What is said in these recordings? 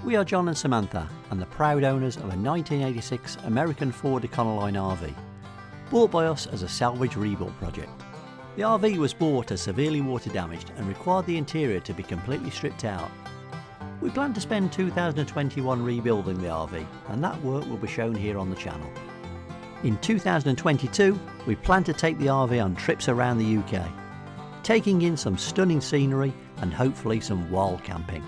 We are John and Samantha and the proud owners of a 1986 American Ford Econoline RV, bought by us as a salvage rebuild project. The RV was bought as severely water damaged and required the interior to be completely stripped out. We plan to spend 2021 rebuilding the RV, and that work will be shown here on the channel. In 2022, we plan to take the RV on trips around the UK, taking in some stunning scenery and hopefully some wild camping,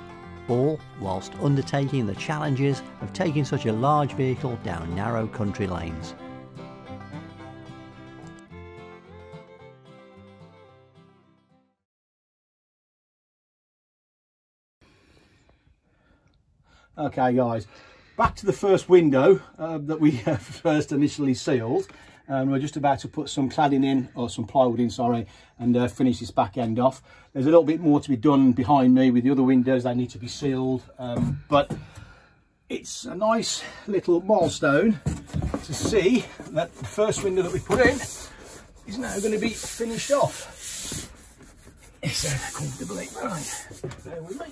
all whilst undertaking the challenges of taking such a large vehicle down narrow country lanes. Okay guys, back to the first window that we first initially sealed. We're just about to put some cladding in, or some plywood in, sorry, and finish this back end off. There's a little bit more to be done behind me with the other windows. They need to be sealed, but it's a nice little milestone to see that the first window that we put in is now going to be finished off. It's comfortably. Right, bear with me.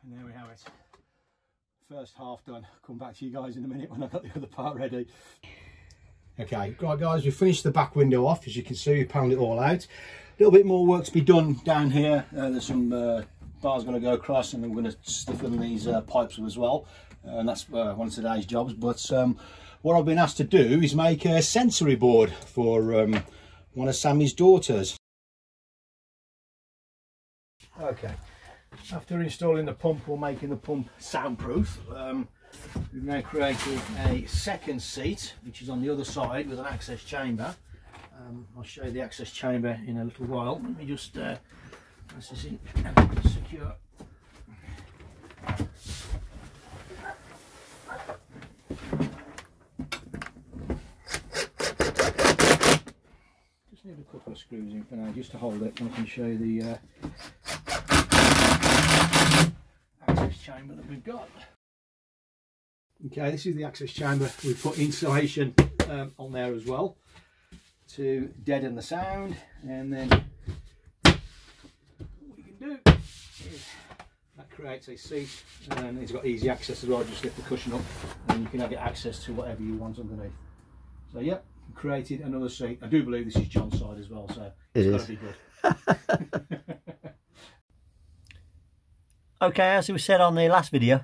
And there we have it. First half done. Come back to you guys in a minute when I've got the other part ready. Okay, right guys, we've finished the back window off. As you can see, we've panelled it all out. A little bit more work to be done down here. There's some bars going to go across, and then we're going to stiffen these pipes as well. And that's one of today's jobs. But what I've been asked to do is make a sensory board for one of Sammy's daughters. Okay. After installing the pump or making the pump soundproof, we've now created a second seat, which is on the other side with an access chamber. I'll show you the access chamber in a little while. Let me just press this in and secure. Just need a couple of screws in for now, just to hold it, and I can show you the access chamber that we've got. Okay, this is the access chamber. We've put insulation on there as well to deaden the sound, and then what we can do is that creates a seat, and it's got easy access as well. Just lift the cushion up and you can get access to whatever you want underneath. So yeah, created another seat. I do believe this is John's side as well, so it's got to be good. Okay, as we said on the last video,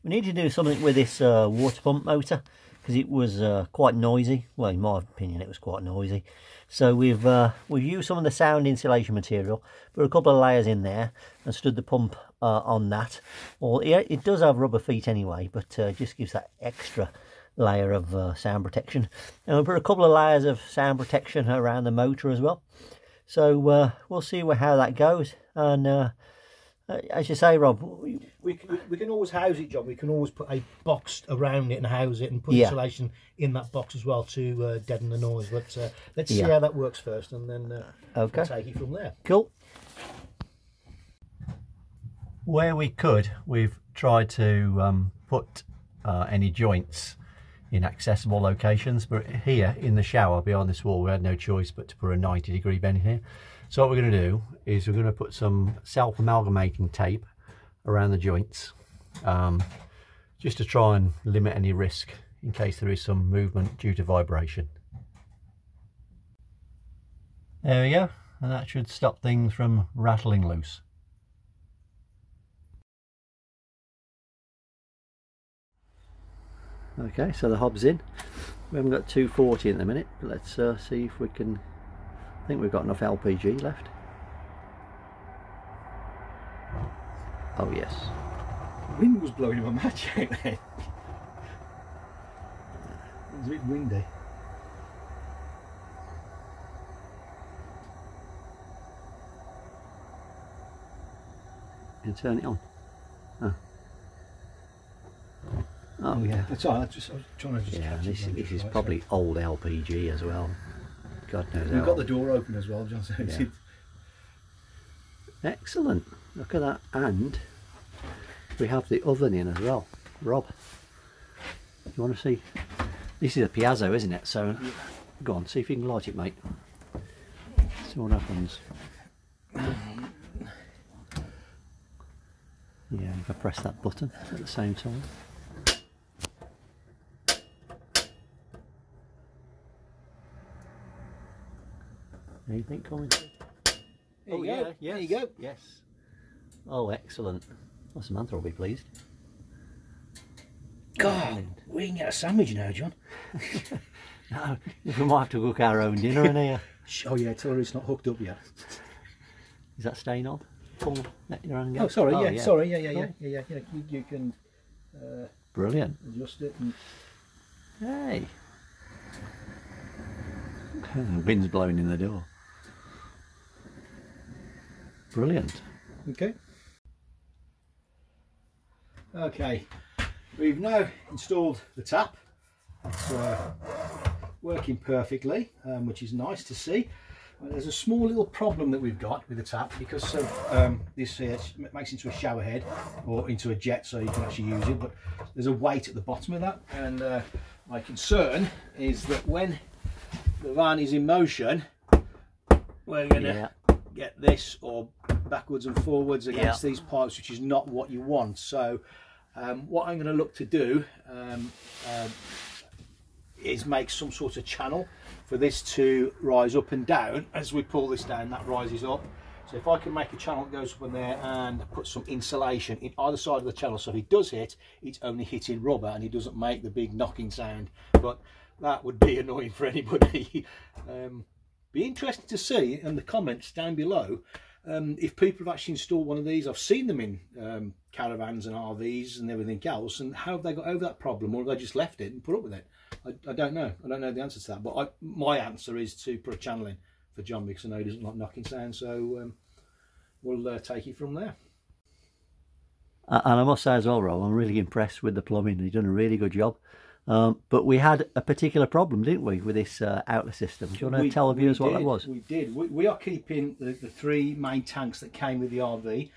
we need to do something with this water pump motor, because it was quite noisy. Well, in my opinion, it was quite noisy. So we've used some of the sound insulation material, put a couple of layers in there, and stood the pump on that. Well, it does have rubber feet anyway, but just gives that extra layer of sound protection. And we'll put a couple of layers of sound protection around the motor as well. So we'll see how that goes. And as you say, Rob, we can always house it, John. We can always put a box around it and house it, and put insulation in that box as well to deaden the noise. But let's see how that works first, and then we'll take it from there. Cool. Where we could, we've tried to put any joints in accessible locations, but here in the shower behind this wall, we had no choice but to put a 90-degree bend here. So what we're going to do is we're going to put some self-amalgamating tape around the joints, just to try and limit any risk in case there is some movement due to vibration. There we go, and that should stop things from rattling loose. Okay, so the hob's in. We haven't got 240 in the minute, but let's see if we can. I think we've got enough LPG left. Oh yes. The wind was blowing my match out there. It was a bit windy. You turn it on. Oh, oh yeah. That's all right. I was trying to just Yeah, catch this it is right, probably old LPG as well. God knows We've how got the old. door open as well, John. So Yeah. Excellent. Look at that. And we have the oven in as well. Rob, you want to see? This is a Piazza, isn't it? So go on, see if you can light it, mate. See what happens. Yeah, if I press that button at the same time. Anything coming through? There you go. Yes, There you go. yes. Oh, excellent. Well, Samantha will be pleased. God, we can get a sandwich now, John. No, we might have to cook our own dinner in here. Oh yeah, tell her it's not hooked up yet. Is that staying on? Pull, let your hand go. Oh, sorry, yeah, sorry, yeah. Cool. You can Brilliant. adjust it. And... Hey. The wind's blowing in the door. Brilliant. Okay. Okay, we've now installed the tap. It's working perfectly, which is nice to see. There's a small little problem that we've got with the tap because of this makes it into a shower head or into a jet, so you can actually use it, but there's a weight at the bottom of that, and my concern is that when the van is in motion, we're going to get this or backwards and forwards against these pipes, which is not what you want. So what I'm going to look to do is make some sort of channel for this to rise up and down. As we pull this down, that rises up. So if I can make a channel that goes up in there and put some insulation in either side of the channel, so if it does hit, it's only hitting rubber and it doesn't make the big knocking sound. But that would be annoying for anybody. Be interesting to see in the comments down below if people have actually installed one of these. I've seen them in caravans and RVs and everything else, and how have they got over that problem, or have they just left it and put up with it? I don't know. I don't know the answer to that, but my answer is to put a channel in for John, because I know he doesn't like knocking sound, so we'll take it from there. And I must say as well, Rob, I'm really impressed with the plumbing. You've done a really good job. But we had a particular problem, didn't we, with this outlet system? Do you want to tell the viewers what that was? We did. We are keeping the three main tanks that came with the RV,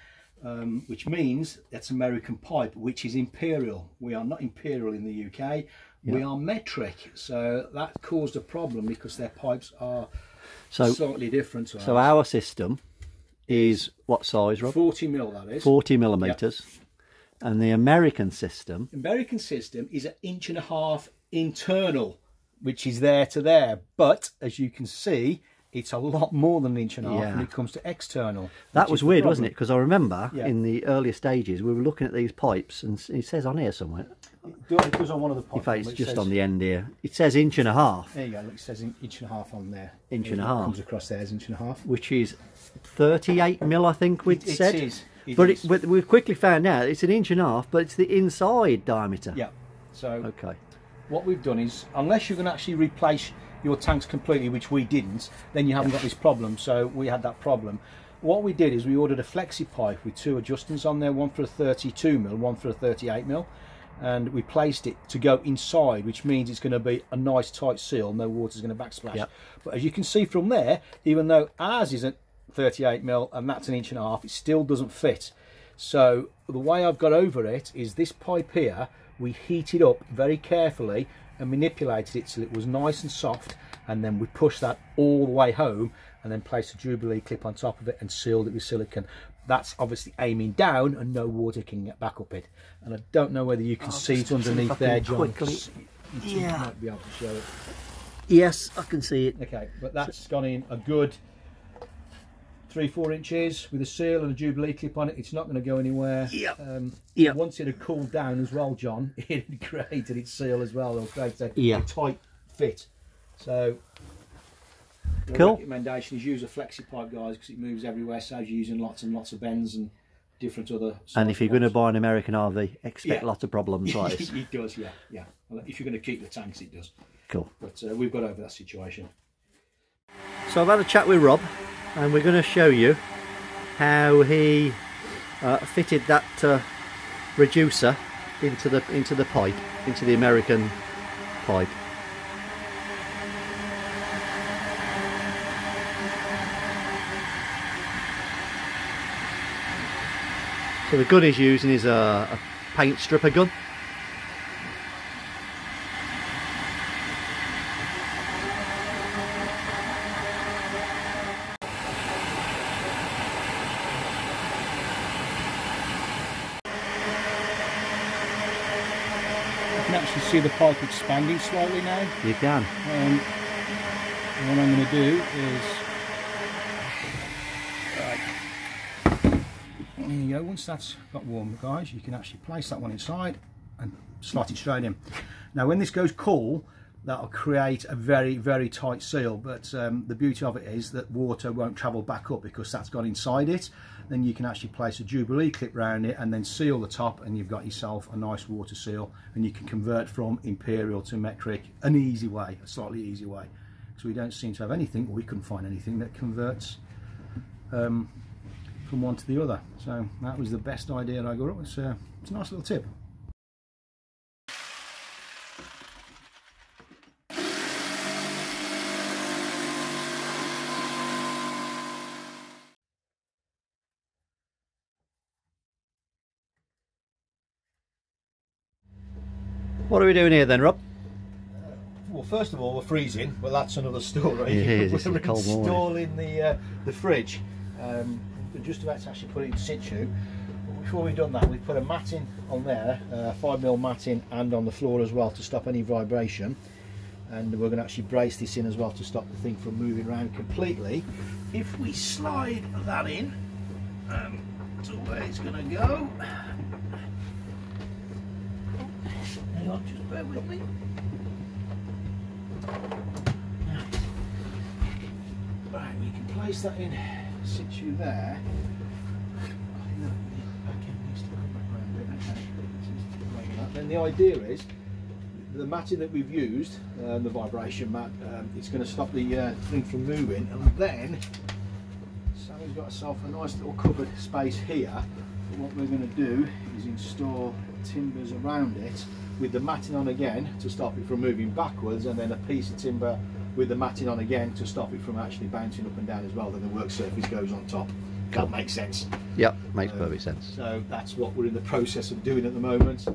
which means that's American pipe, which is imperial. We are not imperial in the UK. We are metric, so that caused a problem because their pipes are slightly different to ours. So our system is what size, Rob? 40 mil, that is. 40 millimetres. Yep. And the American system is 1.5 inches internal, which is there to there. But as you can see, it's a lot more than 1.5 inches when it comes to external. That was weird, wasn't it? Because I remember in the earlier stages we were looking at these pipes, and it says on here somewhere. It does on one of the pipes. In fact, it's just on the end here. It says 1.5 inches. There you go. Look, it says 1.5 inches on there. 1.5 inches. Comes across there as 1.5 inches. Which is 38 mil, I think we'd said. It is. But we've quickly found out it's 1.5 inches, but it's the inside diameter. Yeah. So what we've done is, unless you're going to actually replace your tanks completely, which we didn't, then you haven't got this problem. So we had that problem. What we did is we ordered a flexi pipe with 2 adjustants on there, one for a 32 mil, one for a 38 mil. And we placed it to go inside, which means it's going to be a nice tight seal, no water's going to backsplash. Yep. But as you can see from there, even though ours isn't 38 mil and that's 1.5 inches, it still doesn't fit. So the way I've got over it is this pipe here, we heated up very carefully and manipulated it till it was nice and soft, and then we pushed that all the way home and then placed a Jubilee clip on top of it and sealed it with silicone. That's obviously aiming down and no water can get back up it. And I don't know whether you can see it underneath there, John. You might be able to show it. Yes, I can see it. Okay, but that's gone in a good 3-4 inches with a seal and a Jubilee clip on it. It's not going to go anywhere. Once it had cooled down as well, John, it had created its seal as well. It'll create a tight fit. So the recommendation is use a flexi pipe, guys, because it moves everywhere, saves you using lots and lots of bends and different other. And if you're going to buy an American RV, expect lots of problems like this. It does, yeah. Well, if you're going to keep the tanks, it does. Cool. But we've got over that situation. So I've had a chat with Rob, and we're going to show you how he fitted that reducer into the pipe, into the American pipe. So the gun he's using is a paint stripper gun. You can actually see the pipe expanding slightly now. You can. And what I'm going to do is, right, there you go. Once that's got warm, guys, you can actually place that one inside and slot it straight in. Now when this goes cool, that'll create a very, very tight seal, but the beauty of it is that water won't travel back up because that's gone inside it. Then you can actually place a Jubilee clip around it and then seal the top, and you've got yourself a nice water seal, and you can convert from imperial to metric an easy way, a slightly easy way. So we don't seem to have anything, or we couldn't find anything that converts from one to the other. So that was the best idea I got up with. It's a nice little tip. What are we doing here then, Rob? Well, first of all, we're freezing, but that's another story. It is, it's a cold morning. Installing the fridge. We're just about to actually put it in situ. But before we've done that, we've put a matting on there, 5mm matting, and on the floor as well to stop any vibration. And we're going to actually brace this in as well to stop the thing from moving around completely. If we slide that in to where it's going to go. Hang on, just bear with me. Right, we can place that in situ there. Then the idea is the matting that we've used, the vibration mat, it's going to stop the thing from moving, and then Sammy's got herself a nice little cupboard space here. But what we're going to do is install timbers around it with the matting on again to stop it from moving backwards, and then a piece of timber with the matting on again to stop it from actually bouncing up and down as well. Then the work surface goes on top. That makes sense. Yep, makes perfect sense. So that's what we're in the process of doing at the moment.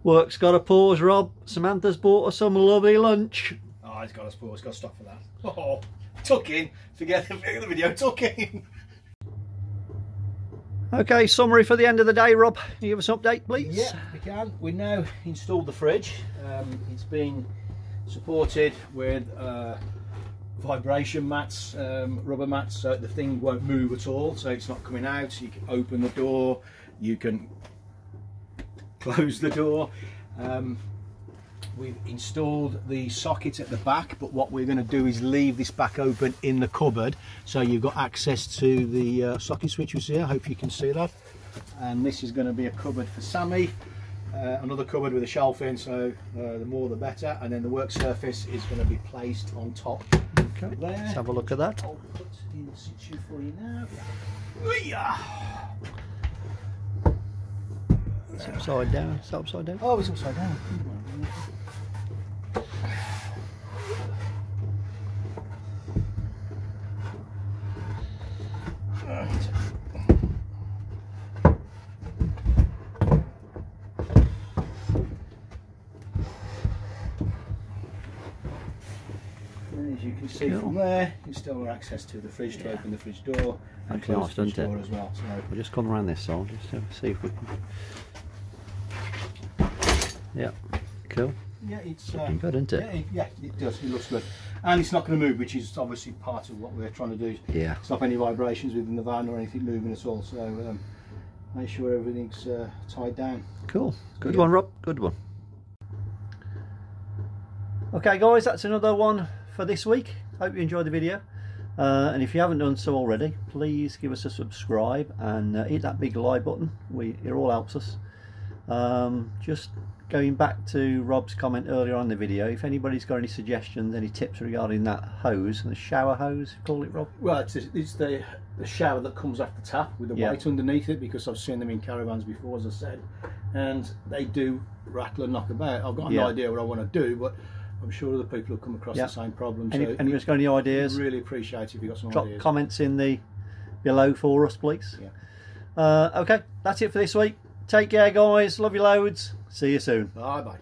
Work's got a pause, Rob. Samantha's bought us some lovely lunch. Oh, it's got a pause. It's got to stop for that. Oh, tuck in. Forget the video. Tuck in. Okay, summary for the end of the day, Rob. Can you give us an update, please? Yeah, we can. We now installed the fridge. It's been supported with vibration mats, rubber mats, so the thing won't move at all, so it's not coming out. You can open the door, you can close the door. We've installed the socket at the back, but what we're going to do is leave this back open in the cupboard, so you've got access to the socket switches here. I hope you can see that. And this is going to be a cupboard for Sammy, another cupboard with a shelf in, so the more the better. And then the work surface is going to be placed on top. Okay, there. let's have a look at that. I'll put in situ for you now. It's upside down. It's upside down. Oh, it's upside down. As you can see from there, you still have access to the fridge to open the fridge door and close the fridge door as well. So we'll just come around this side just to see if we can. Yeah, cool. Yeah, it's looking good, isn't it? Yeah, it does. It looks good, and it's not going to move, which is obviously part of what we're trying to do. Yeah. Stop any vibrations within the van or anything moving at all. So make sure everything's tied down. Cool. Good one, Rob. Good one. Okay, guys, that's another one for this week. Hope you enjoyed the video, and if you haven't done so already, please give us a subscribe and hit that big like button. It all helps us. Just going back to Rob's comment earlier on in the video, if anybody's got any suggestions, any tips regarding that hose, the shower hose, call it, Rob? Well, it's the shower that comes off the tap with the weight underneath it, because I've seen them in caravans before, as I said, and they do rattle and knock about. I've got an idea what I want to do, but I'm sure other people have come across the same problem. Anyone's got any ideas? Really appreciate if you've got some Drop ideas. comments in the below for us, please. Okay, that's it for this week. Take care, guys. Love you loads. See you soon. Bye bye.